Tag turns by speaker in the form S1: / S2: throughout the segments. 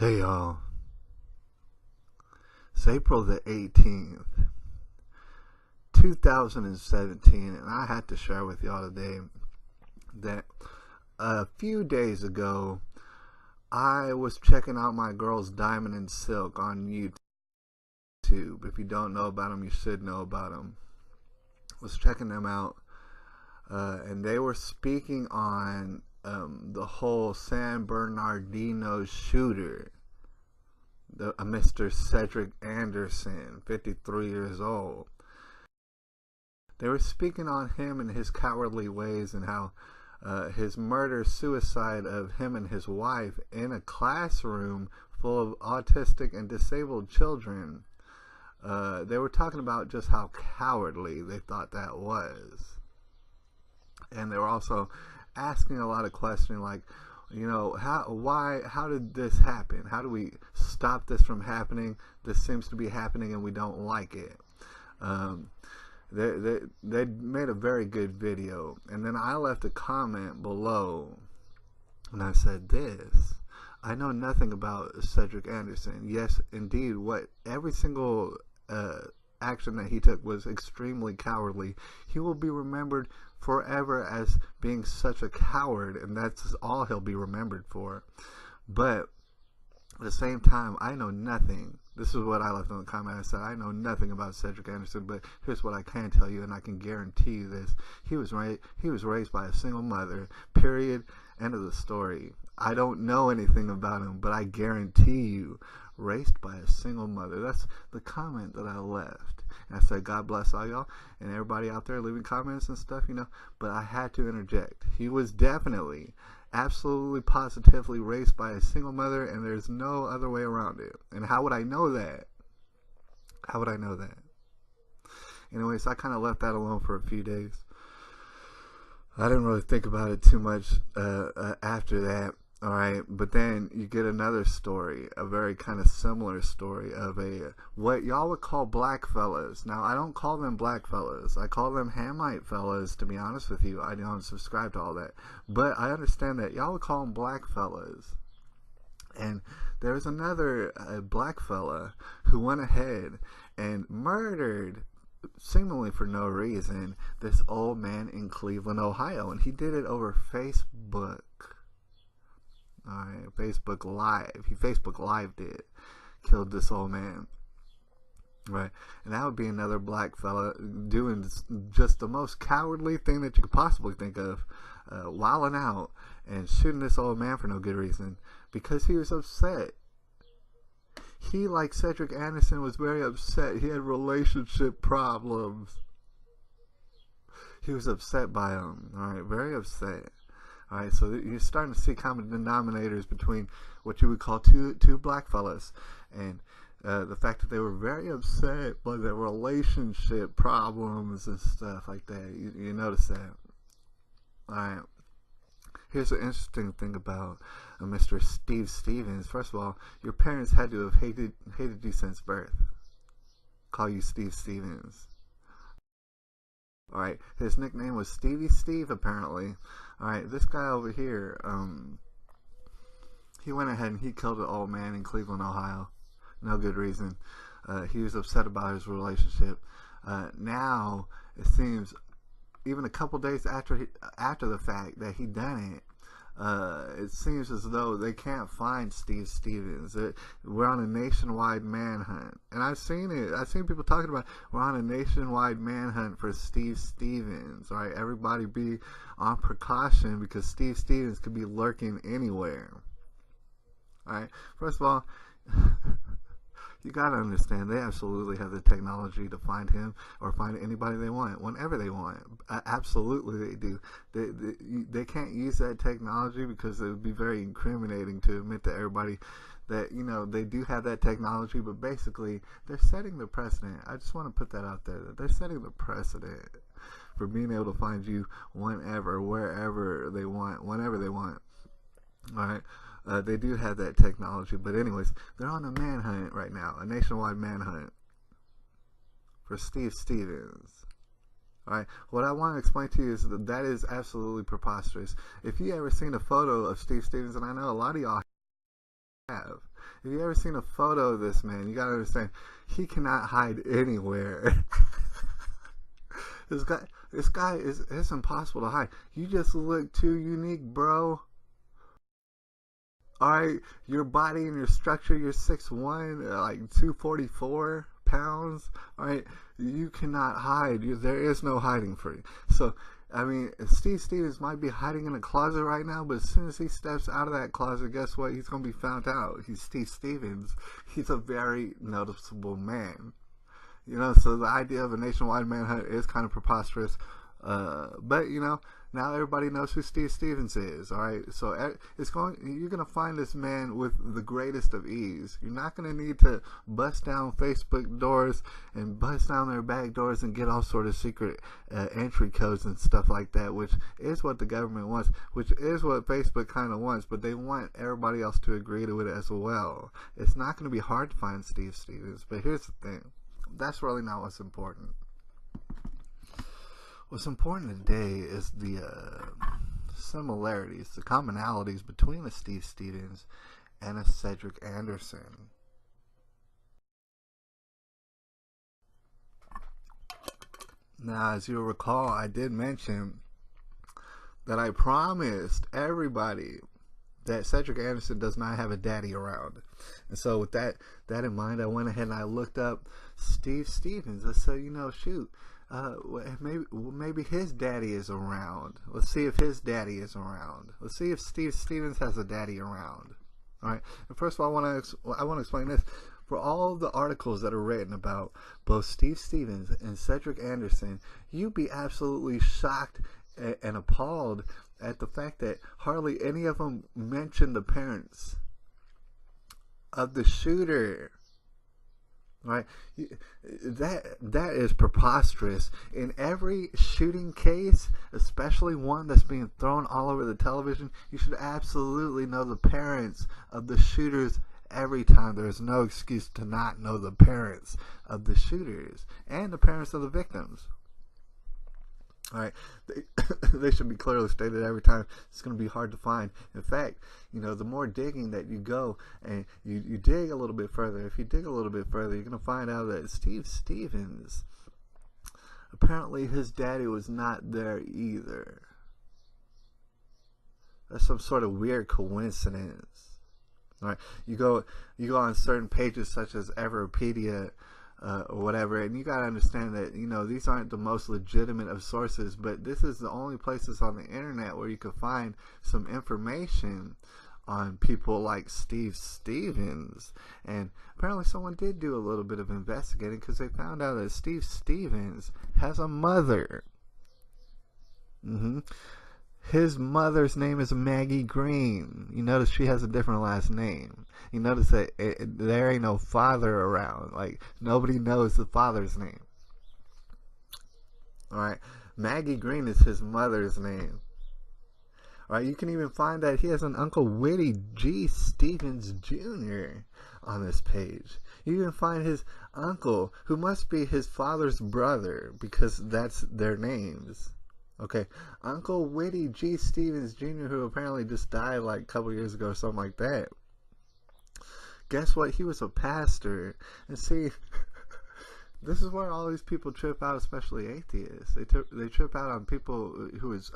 S1: Hey y'all, it's April the 18th, 2017, and I had to share with y'all today that a few days ago I was checking out my girls Diamond and Silk on YouTube. If you don't know about them, you should know about them. Was checking them out, and they were speaking on the whole San Bernardino shooter. Mr. Cedric Anderson, 53 years old. They were speaking on him and his cowardly ways and how his murder-suicide of him and his wife in a classroom full of autistic and disabled children. They were talking about just how cowardly they thought that was. And they were also asking a lot of questions like, you know, how did this happen? How do we stop this from happening? This seems to be happening and we don't like it. They made a very good video. And then I left a comment below and I said this: I know nothing about Cedric Anderson. Yes, indeed, every single action that he took was extremely cowardly. He will be remembered forever as being such a coward, and that's all he'll be remembered for. But at the same time, I know nothing. This is what I left in the comment. I said, I know nothing about Cedric Anderson, but here's what I can tell you, and I can guarantee you this. He was raised by a single mother, period, end of the story. I don't know anything about him, but I guarantee you, raised by a single mother. That's the comment that I left. And I said, God bless all y'all and everybody out there leaving comments and stuff, you know. But I had to interject. He was definitely, absolutely, positively raised by a single mother, and there's no other way around it. And how would I know that? How would I know that? Anyways, I kind of left that alone for a few days. I didn't really think about it too much after that. All right, but then you get another story, a very kind of similar story of what y'all would call black fellas. Now, I don't call them black fellas. I call them Hamite fellas, to be honest with you. I don't subscribe to all that. But I understand that y'all would call them black fellas. And there's another black fella who went ahead and murdered, seemingly for no reason, this old man in Cleveland, Ohio. And he did it over Facebook. Alright, Facebook Live. He Facebook Live did. Killed this old man. Right. And that would be another black fella doing just the most cowardly thing that you could possibly think of. Wilding out and shooting this old man for no good reason. Because he was upset. He, like Cedric Anderson, was very upset. He had relationship problems. He was upset by them. Alright, very upset. Alright, so you're starting to see common denominators between what you would call two black fellas, and the fact that they were very upset by their relationship problems and stuff like that. You notice that. Alright, here's an interesting thing about Mr. Steve Stevens. First of all, your parents had to have hated you since birth. Call you Steve Stevens. Alright, his nickname was Stevie Steve, apparently. Alright, this guy over here, he went ahead and he killed an old man in Cleveland, Ohio. No good reason. He was upset about his relationship. Now, it seems, even a couple days after the fact that he done it, it seems as though they can't find Steve Stevens. We're on a nationwide manhunt. And I've seen it. I've seen people talking about we're on a nationwide manhunt for Steve Stevens. Right? Everybody be on precaution because Steve Stevens could be lurking anywhere. Alright? First of all, you gotta understand, they absolutely have the technology to find him or find anybody they want, whenever they want. Absolutely they do. They can't use that technology because it would be very incriminating to admit to everybody that, you know, they do have that technology, but basically they're setting the precedent. I just want to put that out there, that they're setting the precedent for being able to find you whenever, wherever they want, whenever they want. Alright? They do have that technology, but anyways, they're on a manhunt right now, a nationwide manhunt for Steve Stevens. Alright, what I want to explain to you is that is absolutely preposterous. If you ever seen a photo of Steve Stevens, and I know a lot of y'all have. If you ever seen a photo of this man, you gotta understand he cannot hide anywhere. This guy is, it's impossible to hide. You just look too unique, bro. Alright, your body and your structure, you're 6'1", like 244 pounds. Alright, you cannot hide. There is no hiding for you. So, I mean, Steve Stevens might be hiding in a closet right now, but as soon as he steps out of that closet, guess what? He's going to be found out. He's Steve Stevens. He's a very noticeable man. You know, so the idea of a nationwide manhunt is kind of preposterous. But, you know, now everybody knows who Steve Stevens is, all right? So you're going to find this man with the greatest of ease. You're not going to need to bust down Facebook doors and bust down their back doors and get all sort of secret entry codes and stuff like that, which is what the government wants, which is what Facebook kind of wants, but they want everybody else to agree to it as well. It's not going to be hard to find Steve Stevens, but here's the thing. That's really not what's important. What's important today is the similarities, the commonalities between a Steve Stevens and a Cedric Anderson. Now, as you'll recall, I did mention that I promised everybody that Cedric Anderson does not have a daddy around. And so with that in mind, I went ahead and I looked up Steve Stevens. I said, you know, shoot, maybe his daddy is around. Let's see if his daddy is around. Let's see if Steve Stevens has a daddy around. All right. And first of all, I want to explain this. For all the articles that are written about both Steve Stevens and Cedric Anderson, you'd be absolutely shocked and appalled at the fact that hardly any of them mention the parents of the shooter. Right? That is preposterous. In every shooting case, especially one that's being thrown all over the television, you should absolutely know the parents of the shooters every time. There's no excuse to not know the parents of the shooters and the parents of the victims. All right, they should be clearly stated every time. It's going to be hard to find. In fact, you know, the more digging that you go and you dig a little bit further, if you dig a little bit further, you're going to find out that Steve Stevens, apparently his daddy was not there either. That's some sort of weird coincidence. All right, you go on certain pages such as Everpedia, or whatever, and you gotta understand that, you know, these aren't the most legitimate of sources, but this is the only places on the internet where you can find some information on people like Steve Stevens. And apparently someone did do a little bit of investigating, because they found out that Steve Stevens has a mother. His mother's name is Maggie Green. You notice she has a different last name. You notice that there ain't no father around. Like, nobody knows the father's name. Alright, Maggie Green is his mother's name. Alright, you can even find that he has an Uncle Whitty G. Stevens Jr. on this page. You can find his uncle, who must be his father's brother, because that's their names. Okay, Uncle Whitty G. Stevens Jr., who apparently just died like a couple years ago or something like that. Guess what? He was a pastor. And see, this is where all these people trip out, especially atheists. They trip out on people who is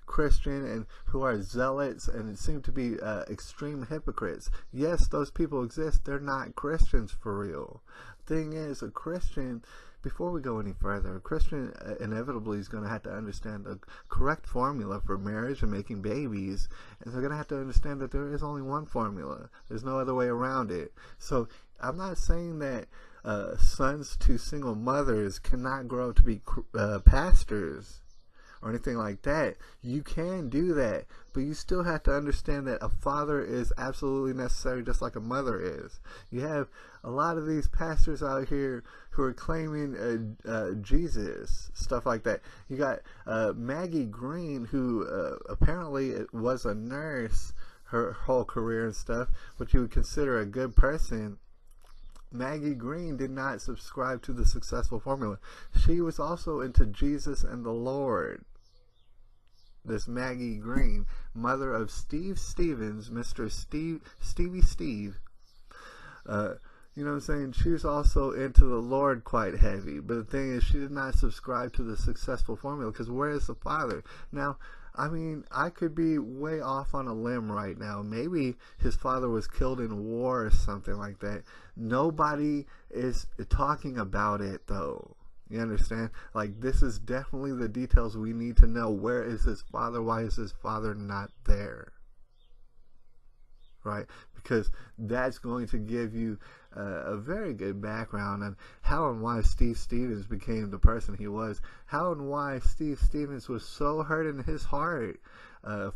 S1: Christian and who are zealots and seem to be extreme hypocrites. Yes, those people exist. They're not Christians for real. Thing is, a Christian, before we go any further, a Christian inevitably is going to have to understand the correct formula for marriage and making babies, and they're going to have to understand that there is only one formula. There's no other way around it. So I'm not saying that sons to single mothers cannot grow up to be pastors or anything like that. You can do that, but you still have to understand that a father is absolutely necessary, just like a mother is. You have a lot of these pastors out here who are claiming Jesus, stuff like that. You got Maggie Green, who apparently was a nurse her whole career and stuff, which you would consider a good person. Maggie Green did not subscribe to the successful formula. She was also into Jesus and the Lord. this Maggie Green, mother of Steve Stevens, Mr. Stevie Steve, you know what I'm saying? She was also into the Lord quite heavy. But the thing is, she did not subscribe to the successful formula, because where is the father? Now, I mean, I could be way off on a limb right now. Maybe his father was killed in war or something like that. Nobody is talking about it, though. You understand? Like, this is definitely the details we need to know. Where is his father? Why is his father not there? Right? Because that's going to give you a very good background on how and why Steve Stevens became the person he was. How and why Steve Stevens was so hurt in his heart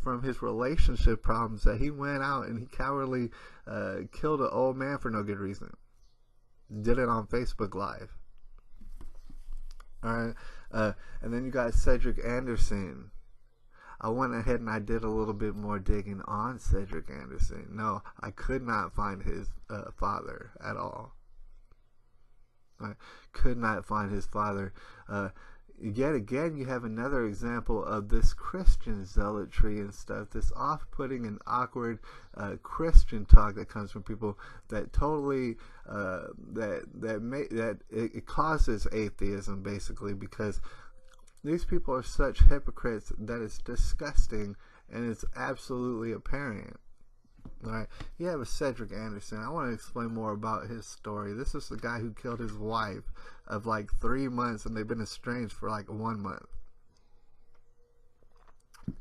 S1: from his relationship problems that he went out and he cowardly killed an old man for no good reason. Did it on Facebook Live. Alright, and then you got Cedric Anderson. I went ahead and I did a little bit more digging on Cedric Anderson. No, I could not find his father at all. I could not find his father. Yet again, you have another example of this Christian zealotry and stuff, this off-putting and awkward Christian talk that comes from people that totally it causes atheism, basically, because these people are such hypocrites that it's disgusting and it's absolutely apparent. Alright, you have a Cedric Anderson. I want to explain more about his story. This is the guy who killed his wife of like 3 months, and they've been estranged for like 1 month.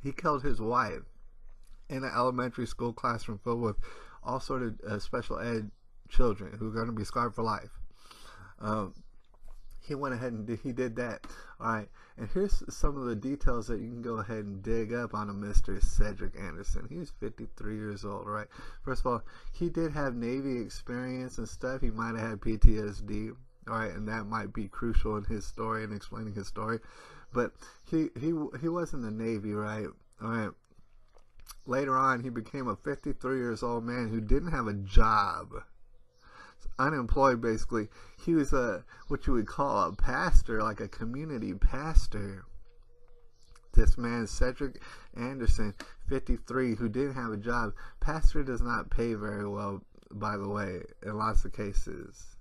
S1: He killed his wife in an elementary school classroom filled with all sort of special ed children who are going to be scarred for life. He went ahead and he did that. Alright, and here's some of the details that you can go ahead and dig up on a Mr. Cedric Anderson. He's 53 years old, right? First of all, he did have Navy experience and stuff. He might have had PTSD, alright, and that might be crucial in his story and explaining his story. But he was in the Navy, right? Alright. Later on, he became a 53 years old man who didn't have a job. Unemployed, basically. He was what you would call a pastor, like a community pastor. This man, Cedric Anderson, 53, who didn't have a job. Pastor does not pay very well, by the way, in lots of cases.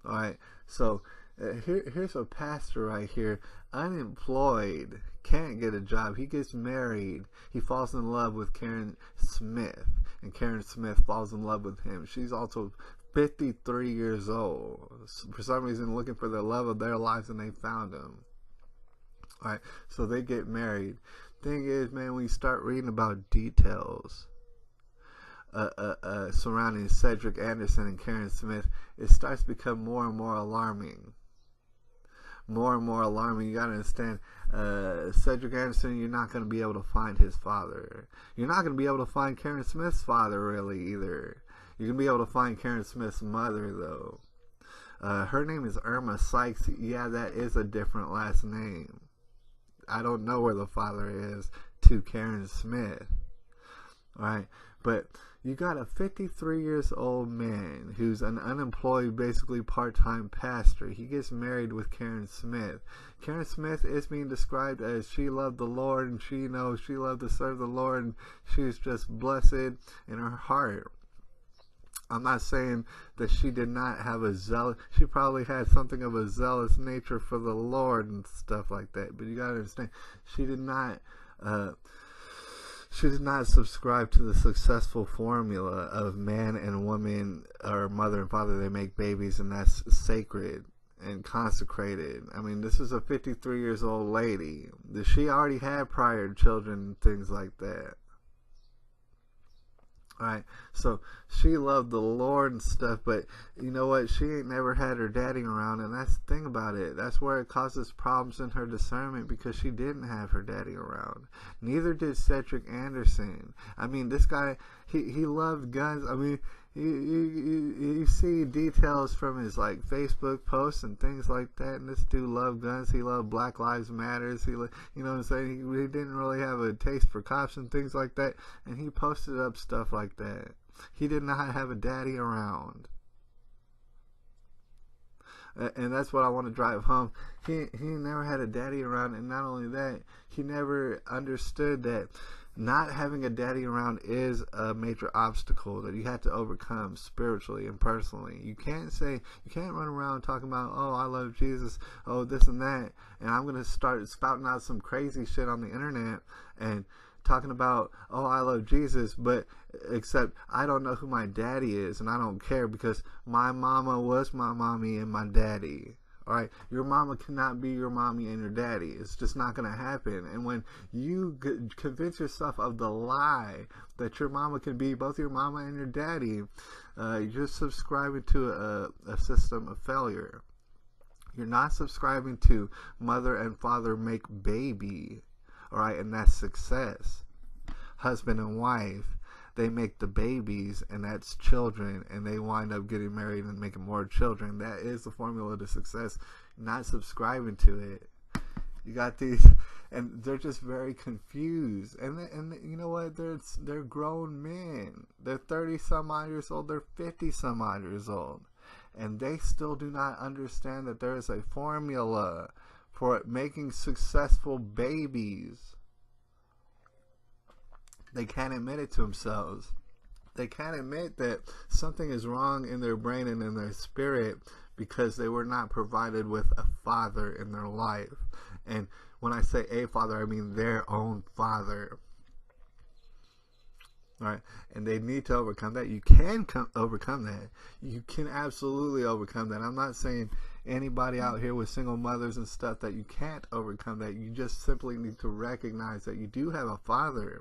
S1: Alright, so here's a pastor right here, unemployed, can't get a job. He gets married. He falls in love with Karen Smith, and Karen Smith falls in love with him. She's also 53 years old. For some reason, looking for the love of their lives, and they found him. Alright, so they get married. Thing is, man, when you start reading about details surrounding Cedric Anderson and Karen Smith, it starts to become more and more alarming. More and more alarming. You gotta understand, Cedric Anderson, you're not gonna be able to find his father. You're not gonna be able to find Karen Smith's father, really, either. You're gonna be able to find Karen Smith's mother, though. Her name is Irma Sykes. Yeah, that is a different last name. I don't know where the father is to Karen Smith. Alright, but you got a 53 years old man who's an unemployed, basically part-time pastor. He gets married with Karen Smith. Karen Smith is being described as she loved the Lord, and she knows she loved to serve the Lord, and she's just blessed in her heart. I'm not saying that she did not have a zealous, she probably had something of a zealous nature for the Lord and stuff like that, but you gotta understand, she did not subscribe to the successful formula of man and woman, or mother and father, they make babies, and that's sacred and consecrated. I mean, this is a 53 years old lady. She already had prior children and things like that. Alright, so she loved the Lord and stuff, but you know what? She ain't never had her daddy around, and that's the thing about it. That's where it causes problems in her discernment, because she didn't have her daddy around. Neither did Cedric Anderson. I mean, this guy, he loved guns. I mean, you see details from his like Facebook posts and things like that, and this dude loved guns. He loved Black Lives Matters. You know what I'm saying? He didn't really have a taste for cops and things like that, and he posted up stuff like that. He did not have a daddy around. And that's what I want to drive home. He never had a daddy around, and not only that, he never understood that not having a daddy around is a major obstacle that you have to overcome spiritually and personally. You can't run around talking about, oh, I love Jesus, oh, this and that, and I'm going to start spouting out some crazy shit on the internet and talking about, oh, I love Jesus, but except I don't know who my daddy is, and I don't care because my mama was my mommy and my daddy. All right, your mama cannot be your mommy and your daddy. It's just not going to happen. And when you convince yourself of the lie that your mama can be both your mama and your daddy, you're subscribing to a system of failure. You're not subscribing to mother and father make baby. All right, and that's success. Husband and wife, they make the babies, and that's children, and they wind up getting married and making more children. That is the formula to success. Not subscribing to it. You got these, and they're just very confused. And you know what? They're grown men. They're 30 some odd years old. They're 50 some odd years old, and they still do not understand that there is a formula for making successful babies. They can't admit it to themselves. They can't admit that something is wrong in their brain and in their spirit because they were not provided with a father in their life. And when I say a father, I mean their own father. All right, and they need to overcome that. You can overcome that. You can absolutely overcome that. I'm not saying anybody out here with single mothers and stuff that you can't overcome that. You just simply need to recognize that you do have a father.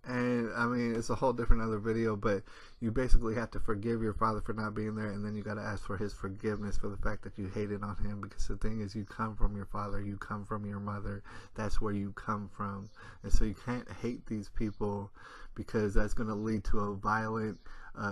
S1: And I mean, it's a whole different other video, but you basically have to forgive your father for not being there, and then you got to ask for his forgiveness for the fact that you hated on him, because the thing is, you come from your father, you come from your mother. That's where you come from. And so you can't hate these people, because that's going to lead to a violent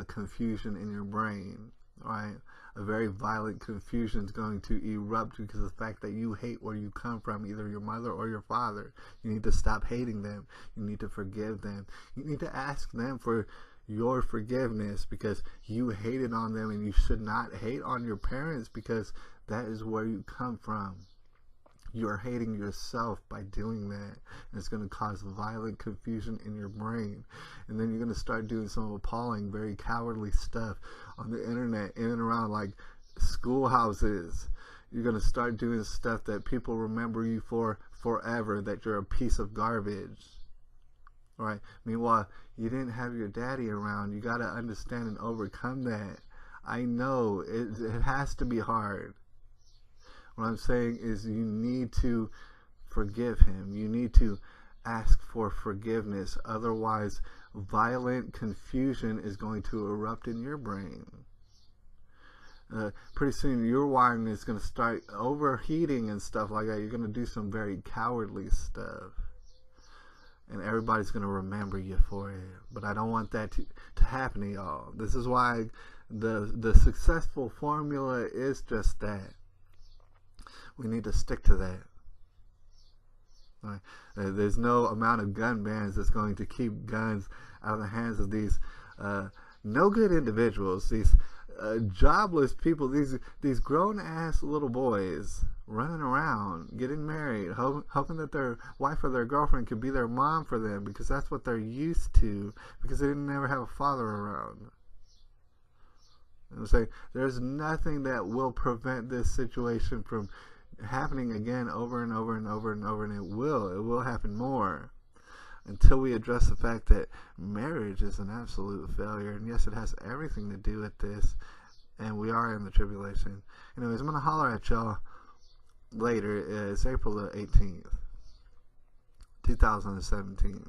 S1: confusion in your brain. All right, a very violent confusion is going to erupt because of the fact that you hate where you come from, either your mother or your father. You need to stop hating them. You need to forgive them. You need to ask them for your forgiveness, because you hated on them, and you should not hate on your parents, because that is where you come from. You are hating yourself by doing that, and it's going to cause violent confusion in your brain. And then you're going to start doing some appalling, very cowardly stuff on the internet, in and around like schoolhouses. You're going to start doing stuff that people remember you for forever, that you're a piece of garbage. All right. Meanwhile, you didn't have your daddy around. You got to understand and overcome that. I know it has to be hard. What I'm saying is, you need to forgive him. You need to ask for forgiveness. Otherwise, violent confusion is going to erupt in your brain. Pretty soon, your wiring is going to start overheating and stuff like that. You're going to do some very cowardly stuff. And everybody's going to remember you for it. But I don't want that to happen to y'all. This is why the successful formula is just that. We need to stick to that. Right? There's no amount of gun bans that's going to keep guns out of the hands of these no good individuals, these jobless people, these grown-ass little boys running around, getting married, hoping that their wife or their girlfriend could be their mom for them, because that's what they're used to, because they didn't ever have a father around. I'm saying there's nothing that will prevent this situation from happening again over and over and over and over, and it will happen more, until we address the fact that marriage is an absolute failure. And yes, it has everything to do with this, and we are in the tribulation. Anyways, I'm going to holler at y'all later. It's April the 18th, 2017.